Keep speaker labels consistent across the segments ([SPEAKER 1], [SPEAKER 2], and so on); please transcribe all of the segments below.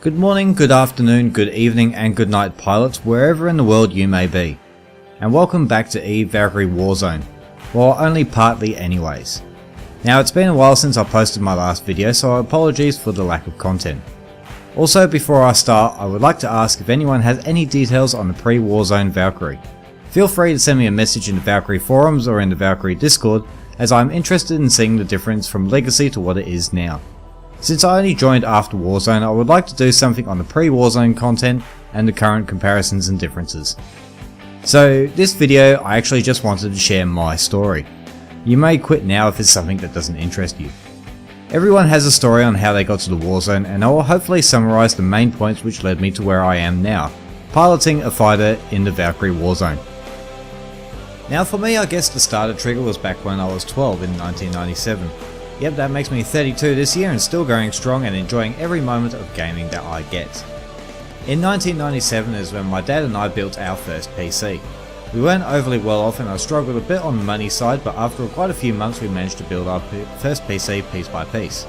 [SPEAKER 1] Good morning, good afternoon, good evening and good night pilots wherever in the world you may be. And welcome back to Eve Valkyrie Warzone. Well, only partly anyways. Now it's been a while since I posted my last video, so apologies for the lack of content. Also, before I start, I would like to ask if anyone has any details on the pre-Warzone Valkyrie. Feel free to send me a message in the Valkyrie forums or in the Valkyrie Discord, as I am interested in seeing the difference from Legacy to what it is now. Since I only joined after Warzone, I would like to do something on the pre-Warzone content and the current comparisons and differences. So this video, I actually just wanted to share my story. You may quit now if it's something that doesn't interest you. Everyone has a story on how they got to the Warzone, and I will hopefully summarise the main points which led me to where I am now, piloting a fighter in the Valkyrie Warzone. Now for me, I guess the starter trigger was back when I was 12 in 1997. Yep, that makes me 32 this year and still going strong and enjoying every moment of gaming that I get. In 1997 is when my dad and I built our first PC. We weren't overly well off and I struggled a bit on the money side, but after quite a few months we managed to build our first PC piece by piece.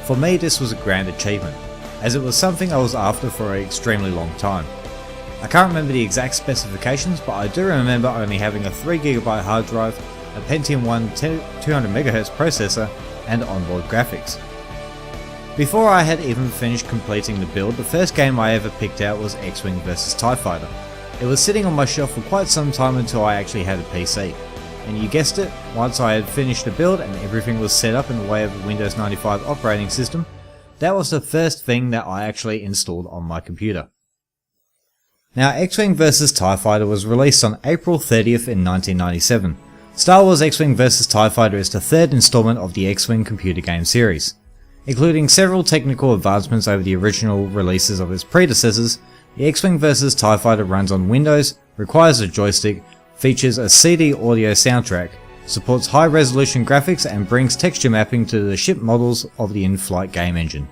[SPEAKER 1] For me this was a grand achievement, as it was something I was after for an extremely long time. I can't remember the exact specifications, but I do remember only having a 3GB hard drive, a Pentium 1 200MHz processor, and onboard graphics. Before I had even finished completing the build, the first game I ever picked out was XWing vs TIE Fighter. It was sitting on my shelf for quite some time until I actually had a PC. And you guessed it, once I had finished the build and everything was set up in the way of the Windows 95 operating system, that was the first thing that I actually installed on my computer. Now XWing vs TIE Fighter was released on April 30th in 1997. Star Wars X-Wing vs TIE Fighter is the third installment of the X-Wing computer game series. Including several technical advancements over the original releases of its predecessors, the X-Wing vs TIE Fighter runs on Windows, requires a joystick, features a CD audio soundtrack, supports high resolution graphics and brings texture mapping to the ship models of the in-flight game engine.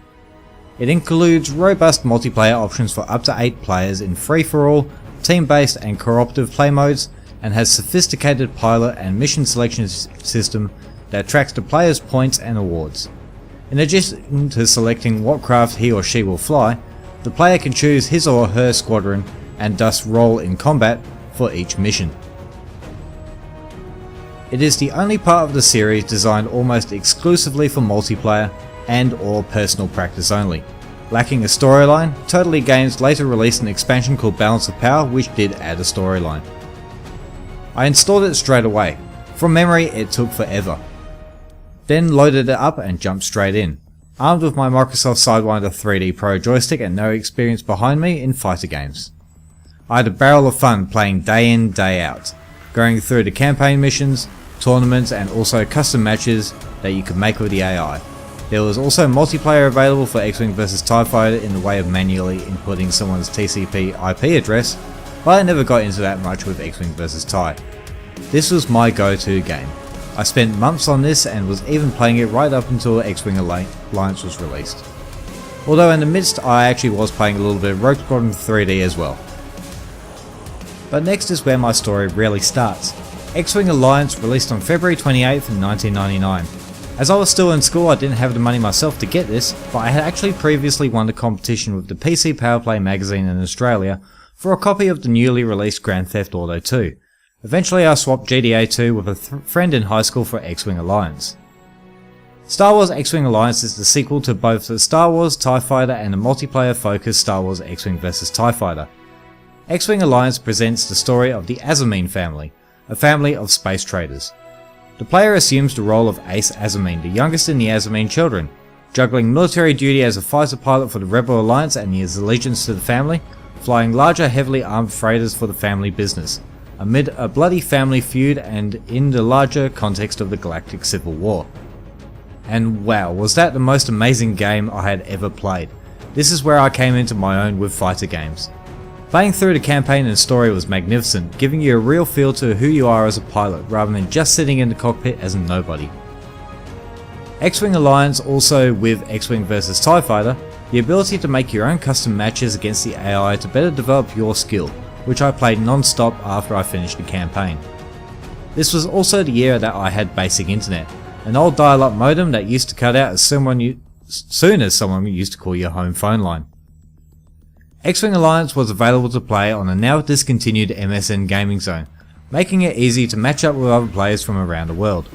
[SPEAKER 1] It includes robust multiplayer options for up to 8 players in free-for-all, team-based and cooperative play modes, and has sophisticated pilot and mission selection system that tracks the player's points and awards. In addition to selecting what craft he or she will fly, the player can choose his or her squadron and thus roll in combat for each mission. It is the only part of the series designed almost exclusively for multiplayer and or personal practice only. Lacking a storyline, Totally Games later released an expansion called Balance of Power which did add a storyline. I installed it straight away. From memory it took forever. Then loaded it up and jumped straight in, armed with my Microsoft Sidewinder 3D Pro joystick and no experience behind me in fighter games. I had a barrel of fun playing day in, day out, going through the campaign missions, tournaments and also custom matches that you could make with the AI. There was also multiplayer available for X-Wing vs TIE Fighter in the way of manually inputting someone's TCP IP address, but I never got into that much with X-Wing vs TIE. This was my go-to game. I spent months on this and was even playing it right up until XWing Alliance was released. Although in the midst I actually was playing a little bit of Rogue Squadron 3D as well. But next is where my story really starts. XWing Alliance released on February 28th in 1999. As I was still in school I didn't have the money myself to get this, but I had actually previously won a competition with the PC Power Play magazine in Australia for a copy of the newly released Grand Theft Auto 2. Eventually I swapped GTA 2 with a friend in high school for XWing Alliance. Star Wars X-Wing Alliance is the sequel to both the Star Wars TIE Fighter and the multiplayer focused Star Wars X-Wing vs TIE Fighter. X-Wing Alliance presents the story of the Azamine family, a family of space traders. The player assumes the role of Ace Azamine, the youngest in the Azamine children, juggling military duty as a fighter pilot for the Rebel Alliance and his allegiance to the family, flying larger heavily armed freighters for the family business, amid a bloody family feud and in the larger context of the Galactic Civil War. And wow, was that the most amazing game I had ever played. This is where I came into my own with fighter games. Playing through the campaign and story was magnificent, giving you a real feel to who you are as a pilot rather than just sitting in the cockpit as a nobody. X-Wing Alliance also with X-Wing vs TIE Fighter, the ability to make your own custom matches against the AI to better develop your skill, which I played non-stop after I finished the campaign. This was also the year that I had basic internet, an old dial-up modem that used to cut out as soon as someone used to call your home phone line. XWing Alliance was available to play on a now discontinued MSN gaming zone, making it easy to match up with other players from around the world.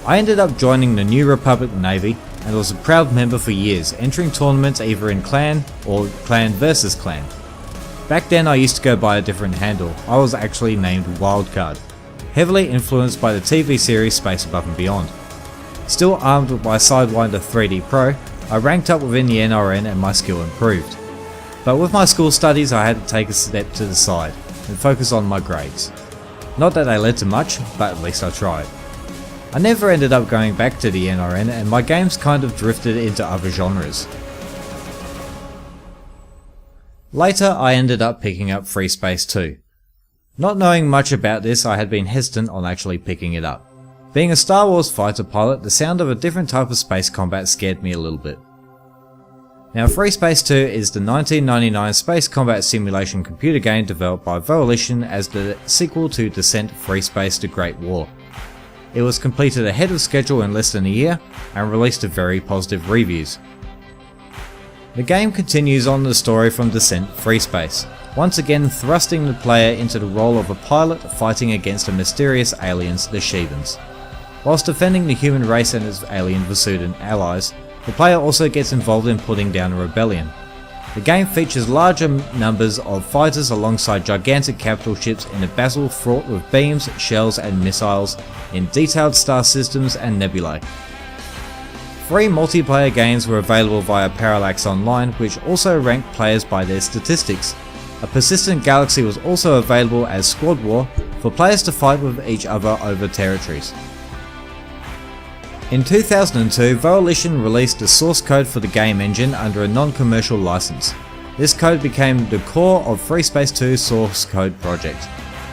[SPEAKER 1] I ended up joining the New Republic Navy and was a proud member for years, entering tournaments either in clan or clan versus clan. Back then I used to go by a different handle. I was actually named Wildcard, heavily influenced by the TV series Space Above and Beyond. Still armed with my Sidewinder 3D Pro, I ranked up within the NRN and my skill improved. But with my school studies I had to take a step to the side and focus on my grades. Not that they led to much, but at least I tried. I never ended up going back to the NRN and my games kind of drifted into other genres. Later I ended up picking up Free Space 2. Not knowing much about this, I had been hesitant on actually picking it up. Being a Star Wars fighter pilot, the sound of a different type of space combat scared me a little bit. Now Free Space 2 is the 1999 space combat simulation computer game developed by Volition as the sequel to Descent: Free Space: The Great War. It was completed ahead of schedule in less than a year and released to very positive reviews. The game continues on the story from Descent: Free Space, once again thrusting the player into the role of a pilot fighting against the mysterious aliens, the Shevans. Whilst defending the human race and its alien Vasudan allies, the player also gets involved in putting down a rebellion. The game features larger numbers of fighters alongside gigantic capital ships in a battle fraught with beams, shells and missiles in detailed star systems and nebulae. 3 multiplayer games were available via Parallax Online, which also ranked players by their statistics. A persistent galaxy was also available as Squad War for players to fight with each other over territories. In 2002, Volition released the source code for the game engine under a non-commercial license. This code became the core of Free Space 2's source code project,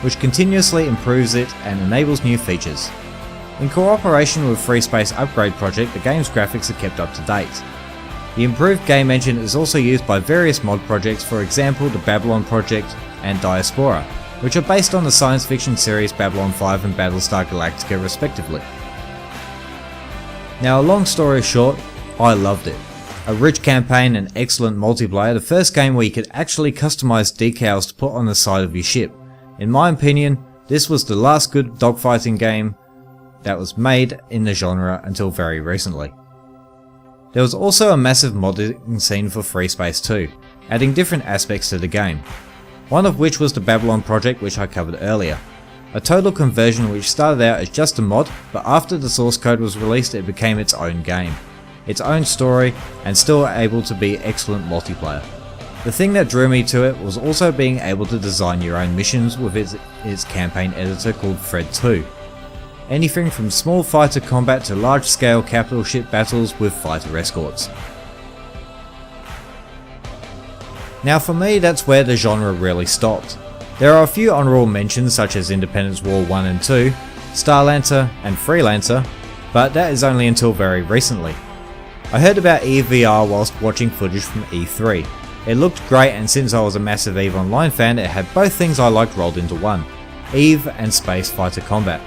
[SPEAKER 1] which continuously improves it and enables new features. In cooperation with Free Space Upgrade Project, the game's graphics are kept up to date. The improved game engine is also used by various mod projects, for example the Babylon Project and Diaspora, which are based on the science fiction series Babylon 5 and Battlestar Galactica respectively. Now, a long story short, I loved it. A rich campaign and excellent multiplayer, the first game where you could actually customize decals to put on the side of your ship. In my opinion, this was the last good dogfighting game that was made in the genre until very recently. There was also a massive modding scene for Free Space 2, adding different aspects to the game. One of which was the Babylon project, which I covered earlier. A total conversion which started out as just a mod, but after the source code was released it became its own game, its own story, and still able to be excellent multiplayer. The thing that drew me to it was also being able to design your own missions with its campaign editor called Fred 2. Anything from small fighter combat to large scale capital ship battles with fighter escorts. Now for me, that's where the genre really stopped. There are a few honourable mentions such as Independence War 1 and 2, Starlancer and Freelancer, but that is only until very recently. I heard about Eve VR whilst watching footage from E3. It looked great, and since I was a massive Eve Online fan, it had both things I liked rolled into one, Eve and space fighter combat.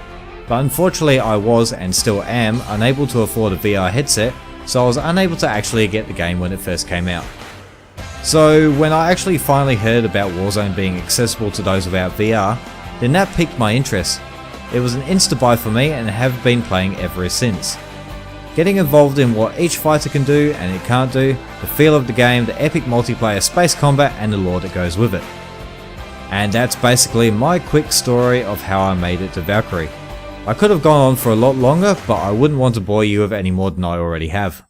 [SPEAKER 1] But unfortunately I was, and still am, unable to afford a VR headset, so I was unable to actually get the game when it first came out. So when I actually finally heard about Warzone being accessible to those without VR, then that piqued my interest. It was an insta buy for me and have been playing ever since. Getting involved in what each fighter can do and it can't do, the feel of the game, the epic multiplayer space combat and the lore that goes with it. And that's basically my quick story of how I made it to Valkyrie. I could have gone on for a lot longer, but I wouldn't want to bore you with any more than I already have.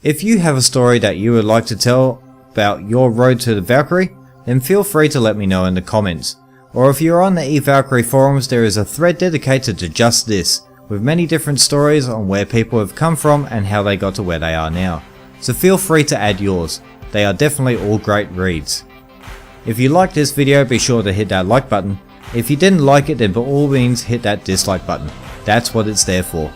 [SPEAKER 1] If you have a story that you would like to tell about your road to the Valkyrie, then feel free to let me know in the comments. Or if you're on the Eve Valkyrie forums, there is a thread dedicated to just this, with many different stories on where people have come from and how they got to where they are now. So feel free to add yours, they are definitely all great reads. If you liked this video, be sure to hit that like button. If you didn't like it, then by all means hit that dislike button, that's what it's there for.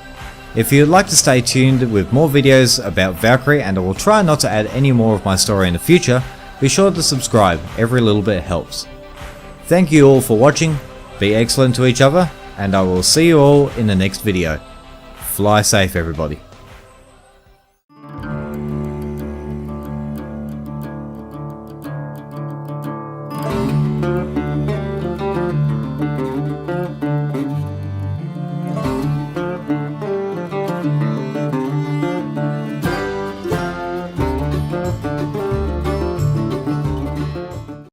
[SPEAKER 1] If you'd like to stay tuned with more videos about Valkyrie, and I will try not to add any more of my story in the future, be sure to subscribe, every little bit helps. Thank you all for watching, be excellent to each other, and I will see you all in the next video. Fly safe everybody.